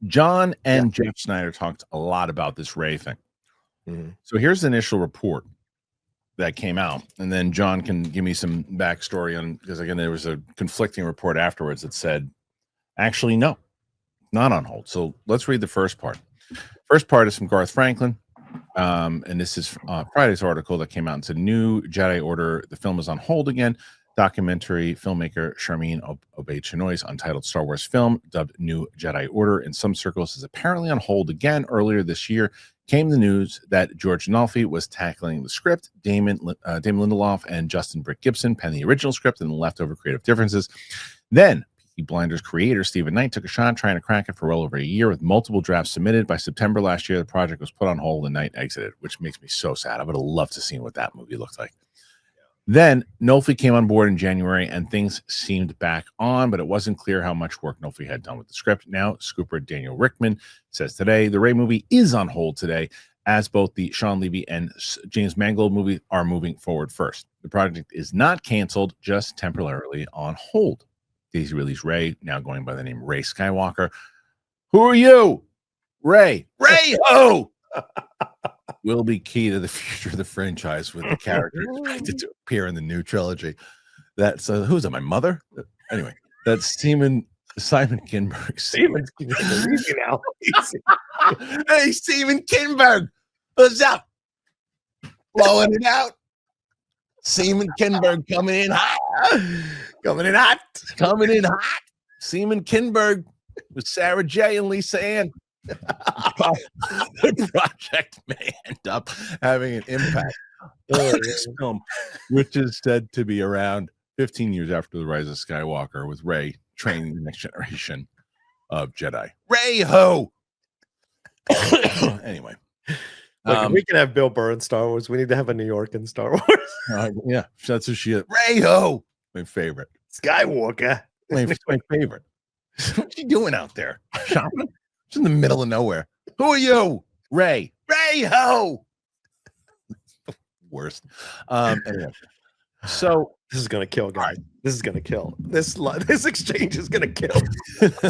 John and Jeff Snyder talked a lot about this Rey thing. So here's the initial report that came out, and then John can give me some backstory on, because again, there was a conflicting report afterwards that said, actually, no, not on hold. So let's read the first part. First part is from Garth Franklin, and this is Friday's article that came out and said, new Jedi Order, the film is on hold again. Documentary filmmaker Sharmeen Obaid-Chinoy's untitled Star Wars film, dubbed New Jedi Order, in some circles is apparently on hold again. Earlier this year came the news that George Nolfi was tackling the script. Damon Lindelof and Justin Britt Gibson penned the original script and the leftover creative differences. Then Peaky Blinders creator Stephen Knight took a shot trying to crack it for well over a year with multiple drafts submitted. By September last year, the project was put on hold and Knight exited, which makes me so sad. I would have loved to see what that movie looked like. Then Nolfi came on board in January and things seemed back on, but it wasn't clear how much work Nolfi had done with the script. Now, scooper Daniel Rickman says today the Rey movie is on hold today, as both the Sean Levy and James Mangold movie are moving forward first. The project is not canceled, just temporarily on hold. Daisy Ridley's Rey, now going by the name Rey Skywalker. Who are you? Rey. Rey, ho! Will be key to the future of the franchise, with the character expected to appear in the new trilogy. That's who's that? My mother? Anyway, that's Simon Kinberg. Simon Kinberg. Hey, Simon Kinberg, what's up? Blowing it out. Simon Kinberg coming in hot. Coming in hot. Coming in hot. Simon Kinberg with Sarah J and Lisa Ann. The project may end up having an impact on this film, which is said to be around 15 years after the rise of Skywalker, with Rey training the next generation of Jedi. Rey ho! Anyway. Look, we can have Bill Burr in Star Wars. We need to have a New York in Star Wars. Yeah, that's who she is. Rey ho! My favorite. Skywalker. My favorite. What you doing out there? Shopping? It's in the middle of nowhere. Who are you? Rey. Rey ho! Worst. Anyway. So this is gonna kill, guys. This is gonna kill. This exchange is gonna kill. Let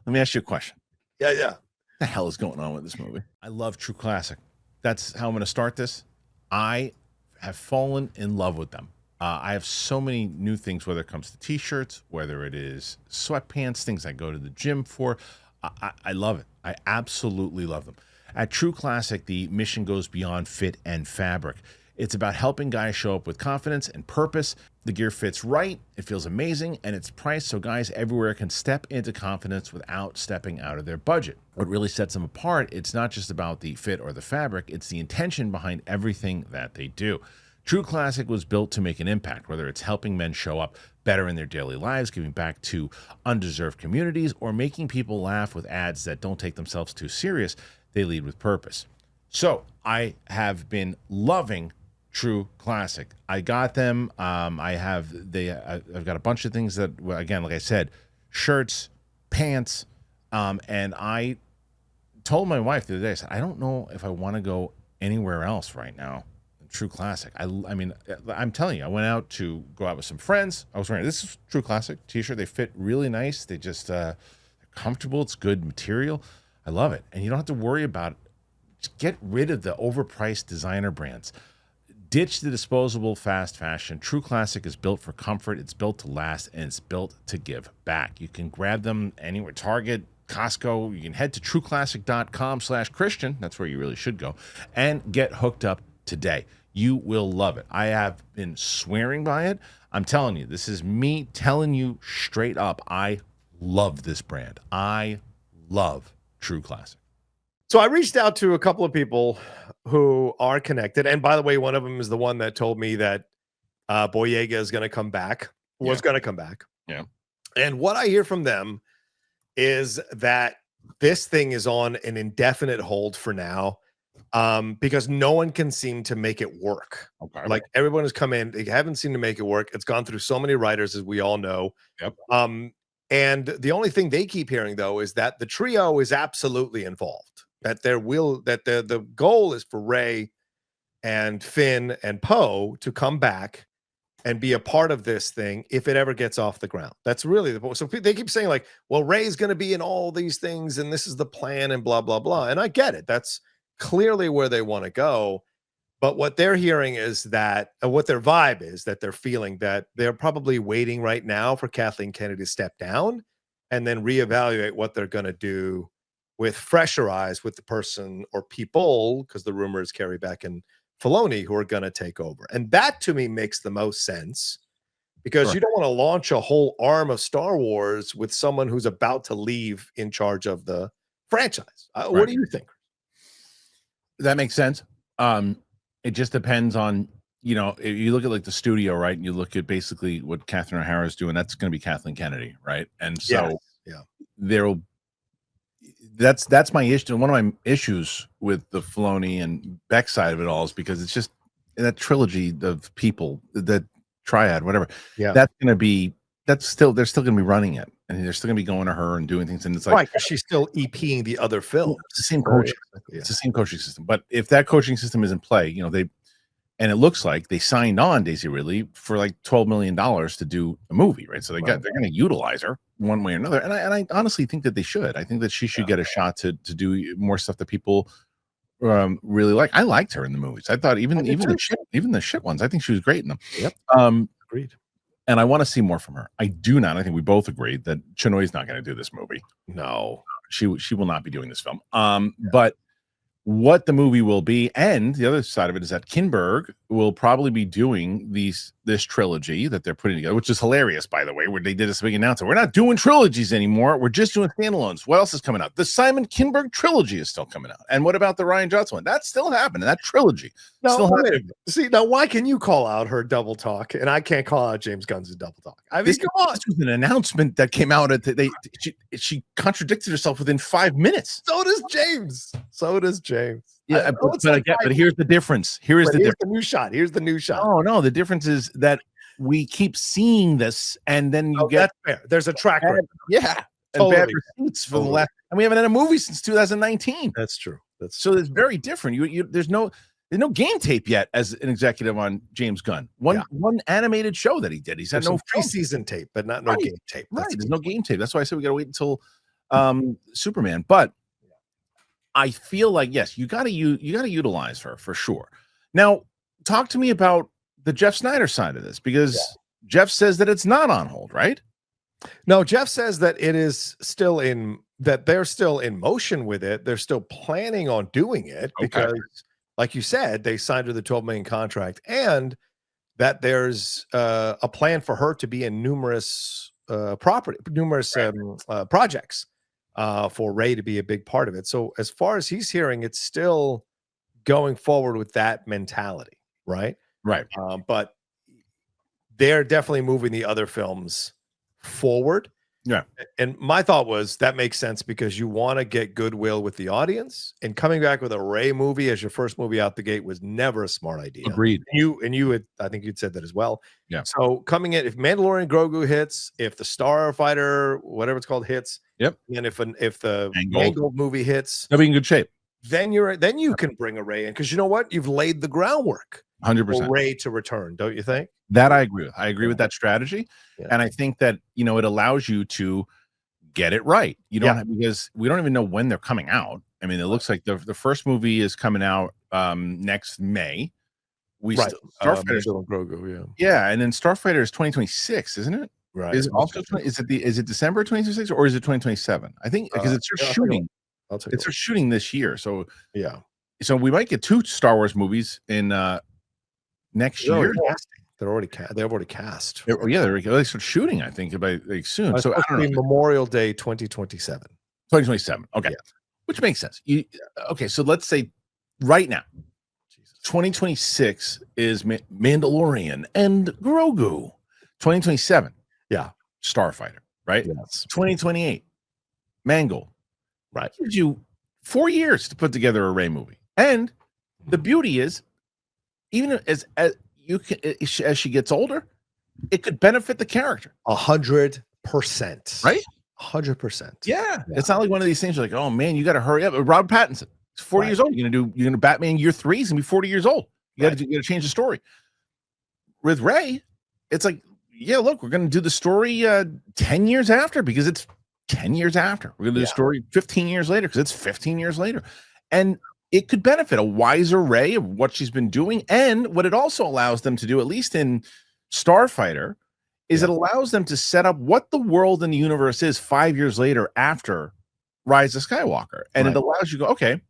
me ask you a question. Yeah. What the hell is going on with this movie? I love True Classic. That's how I'm going to start this. I have fallen in love with them. I have so many new things, whether it comes to t-shirts, whether it is sweatpants, things I go to the gym for. I love it. I absolutely love them. At True Classic, the mission goes beyond fit and fabric. It's about helping guys show up with confidence and purpose. The gear fits right, it feels amazing, and it's priced so guys everywhere can step into confidence without stepping out of their budget. What really sets them apart, it's not just about the fit or the fabric, it's the intention behind everything that they do. True Classic was built to make an impact, whether it's helping men show up better in their daily lives, giving back to undeserved communities, or making people laugh with ads that don't take themselves too serious. They lead with purpose. So I have been loving True Classic. I got them. I've got a bunch of things that, again, like I said, shirts, pants, and I told my wife the other day, I said, I don't know if I want to go anywhere else right now. True Classic. I mean, I'm telling you, I went out to go out with some friends. I was wearing this True Classic t-shirt. They fit really nice. They just they're comfortable. It's good material. I love it. And you don't have to worry about it. Just get rid of the overpriced designer brands. Ditch the disposable fast fashion. True Classic is built for comfort. It's built to last, and it's built to give back. You can grab them anywhere, Target, Costco. You can head to trueclassic.com/Kristian. That's where you really should go, and get hooked up today. You will love it. I have been swearing by it. I'm telling you, this is me telling you straight up. I love this brand. I love True Classic. So I reached out to a couple of people who are connected. And by the way, one of them is the one that told me that Boyega is going to come back, was going to come back. Yeah. And what I hear from them is that this thing is on an indefinite hold for now. Because no one can seem to make it work. Okay. Like everyone has come in, they haven't seemed to make it work. It's gone through so many writers, as we all know. Yep. And the only thing they keep hearing though is that the trio is absolutely involved. That the goal is for Rey and Finn and Poe to come back and be a part of this thing if it ever gets off the ground. That's really the point. So they keep saying like, well, Rey's going to be in all these things and this is the plan and blah, blah, blah. And I get it. That's clearly where they want to go. But what they're hearing is that what their vibe is that they're feeling that they're probably waiting right now for Kathleen Kennedy to step down and then reevaluate what they're going to do with fresher eyes with the person or people, because the rumors carry back in Filoni, who are going to take over. And that to me makes the most sense, because you don't want to launch a whole arm of Star Wars with someone who's about to leave in charge of the franchise. What do you think? That makes sense. It just depends on, if you look at like the studio, right? And you look at basically what Catherine O'Hara is doing, that's going to be Kathleen Kennedy, right? And so that's my issue. One of my issues with the Filoni and Beck side of it all is because it's just that trilogy of people, that triad, whatever. Yeah, they're still going to be running it, and they're still going to be going to her and doing things. And it's like, right, she's still EPing the other films. It's the same coaching. It's the same coaching system. But if that coaching system is in play, and it looks like they signed on Daisy Ridley for like $12 million to do a movie, right? So they're going to utilize her one way or another. And I honestly think that they should. I think that she should get a shot to do more stuff that people really like. I liked her in the movies. I thought even the shit ones, I think she was great in them. Yep. Agreed. And I want to see more from her. I do not. I think we both agreed that Chinoy's not going to do this movie. No, she will not be doing this film. But what the movie will be, and the other side of it is that Kinberg will probably be doing this trilogy that they're putting together, which is hilarious, by the way, where they did this big announcement. We're not doing trilogies anymore. We're just doing standalones. What else is coming out? The Simon Kinberg trilogy is still coming out. And what about the Rian Johnson one? That's still happening. That trilogy. See, now why can you call out her double talk and I can't call out James Gunn's double talk? I mean, come on. This was an announcement that came out at she contradicted herself within 5 minutes. So does James. Yeah, but here's the difference. Here's the new shot. Here's the new shot. Oh no, the difference is that we keep seeing this, and then you get fair. There's a track record. Yeah, totally. And bad receipts for the last, and we haven't had a movie since 2019. That's true. So it's very different. There's no game tape yet as an executive on James Gunn. One animated show that he did. He's had no preseason tape, but not no game tape. Right. There's no game tape. That's why I said we got to wait until Superman. But I feel like, yes, you got to utilize her for sure. Now, talk to me about the Jeff Snyder side of this, because Jeff says that it's not on hold, right? No, Jeff says that it is still they're still in motion with it. They're still planning on doing it because, like you said, they signed her the $12 million contract, and that there's a plan for her to be in numerous projects. For Rey to be a big part of it. So as far as he's hearing, it's still going forward with that mentality, right? Right. But they're definitely moving the other films forward. Yeah. And my thought was that makes sense because you want to get goodwill with the audience, and coming back with a Rey movie as your first movie out the gate was never a smart idea. Agreed. I think you'd said that as well. Yeah. So coming in, if Mandalorian Grogu hits, if the Starfighter, whatever it's called, hits, yep. And if the Mangold movie hits, they'll be in good shape. Then you can bring a Rey in, because you know what? You've laid the groundwork 100% for Rey to return, don't you think? That I agree with. I agree with that strategy. Yeah. And I think that, it allows you to get it right. You don't because we don't even know when they're coming out. I mean, it looks like the first movie is coming out next May. Starfighter Grogu, yeah, and then Starfighter is 2026, isn't it? Right. Is it December 2026 or is it 2027? I think because it's shooting. It's shooting this year. So so we might get 2 Star Wars movies in next year. They've already cast. They start shooting, I think, by soon. So I don't know. Memorial Day 2027. 2027. Okay. Which makes sense. Okay, so let's say right now, 2026 is Mandalorian and Grogu. 2027. Yeah. Starfighter, right? Yes. 2028. Mangold. Right. Gives you 4 years to put together a Rey movie. And the beauty is, even as she gets older, it could benefit the character 100%, right? 100%. Yeah, it's not like one of these things. You're like, oh man, you got to hurry up. Rob Pattinson, he's 40 years old. You're gonna Batman year 3. He's gonna be 40 years old. You got to change the story. With Rey, it's like, yeah, look, we're going to do the story 10 years after because it's 10 years after. We're going to do the story 15 years later because it's 15 years later. And it could benefit a wiser Rey of what she's been doing. And what it also allows them to do, at least in Starfighter, is it allows them to set up what the world and the universe is 5 years later after Rise of Skywalker. And it allows you to go, okay,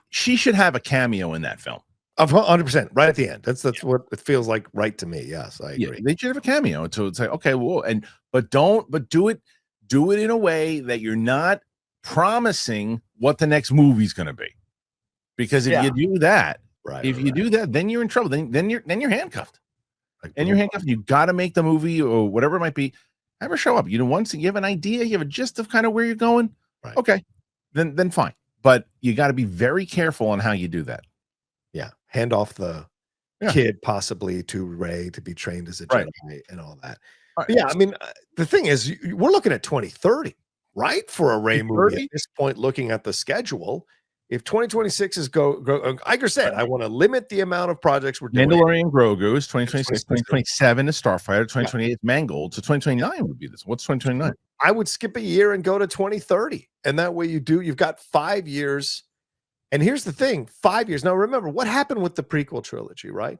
she should have a cameo in that film. Of 100%, right at the end. That's what it feels like, right to me. Yes, I agree. They should have a cameo. So it's like, okay, well, but do it in a way that you're not promising what the next movie's going to be. Because if you do that, then you're in trouble. Then you're handcuffed. And you're handcuffed. You got to make the movie or whatever it might be. Have her show up. Once you have an idea, you have a gist of kind of where you're going. Right. Okay, then fine. But you got to be very careful on how you do that. Yeah, hand off the kid possibly to Rey to be trained as a Jedi and all that. Yeah, I mean, the thing is, we're looking at 2030, right, for a Rey movie at this point. Looking at the schedule, if 2026 is go, like I said, I want to limit the amount of projects we're doing. Mandalorian Grogu is 2026, 2027 is Starfighter, 2028 is Mangold, so 2029 would be this. What's 2029? I would skip a year and go to 2030, and that way you've got 5 years. And here's the thing, 5 years. Now, remember, what happened with the prequel trilogy, right?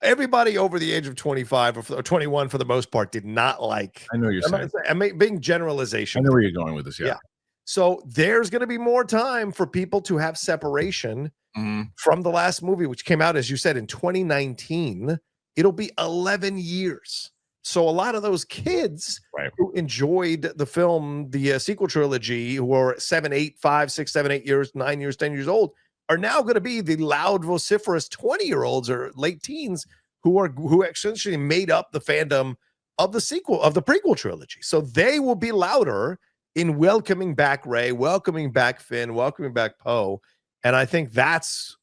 Everybody over the age of 25 or 21, for the most part, did not like. I know you're saying. I mean, being generalization. I know where you're going with this, yeah. So there's going to be more time for people to have separation from the last movie, which came out, as you said, in 2019. It'll be 11 years. So a lot of those kids who enjoyed the film, the sequel trilogy, who are 7, 8, 5, 6, 7, 8 years, 9 years, 10 years old, are now going to be the loud, vociferous 20-year-olds or late teens who essentially made up the fandom of the prequel trilogy. So they will be louder in welcoming back Rey, welcoming back Finn, welcoming back Poe. And I think that's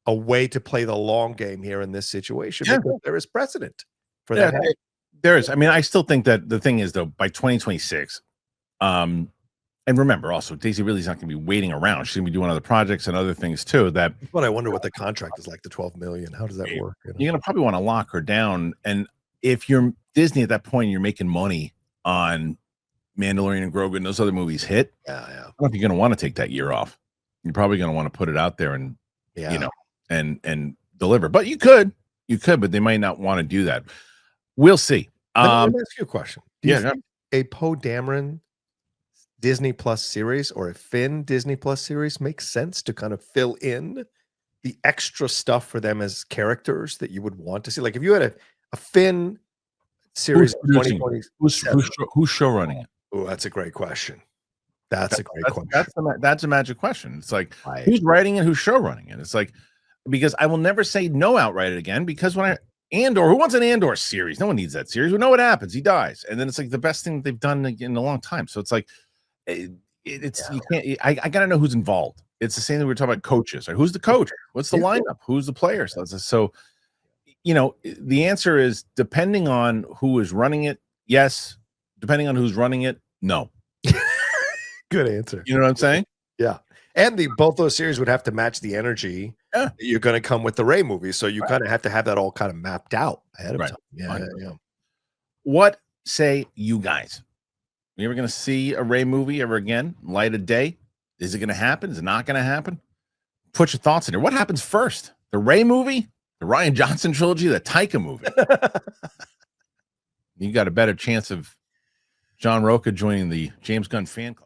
a way to play the long game here in this situation because there is precedent for that. There is. I mean, I still think that the thing is, though, by 2026, and remember also, Daisy Ridley's not going to be waiting around. She's going to be doing other projects and other things too. But I wonder what the contract is like, the $12 million. How does that work? You're going to probably want to lock her down. And if you're Disney at that point, you're making money on Mandalorian and Grogu and those other movies hit. I don't know if you're going to want to take that year off. You're probably going to want to put it out there and and deliver. But you could, but they might not want to do that. We'll see. Let me ask you a question. Do you think a Poe Dameron Disney Plus series or a Finn Disney Plus series makes sense to kind of fill in the extra stuff for them as characters that you would want to see? Like if you had a Finn series in 2020, who's show running it? Oh, that's a great question. That's a great question. That's a magic question. It's like who's writing it, who's show running it? It's like, because I will never say no outright again, because when Andor, who wants an Andor series? No one needs that series. We know what happens. He dies. And then it's like the best thing they've done in a long time. So it's like, you can't, I got to know who's involved. It's the same thing we were talking about coaches. Right? Who's the coach? What's the lineup? Who's the players? So, the answer is depending on who is running it. Yes. Depending on who's running it. No. Good answer. You know what I'm saying? Yeah. And both those series would have to match the energy that you're going to come with the Rey movie. So you kind of have to have that all kind of mapped out ahead of time. Yeah. What say you guys? Are you ever going to see a Rey movie ever again? Light of day? Is it going to happen? Is it not going to happen? Put your thoughts in there. What happens first? The Rey movie? The Rian Johnson trilogy? The Taika movie? You got a better chance of John Roca joining the James Gunn fan club.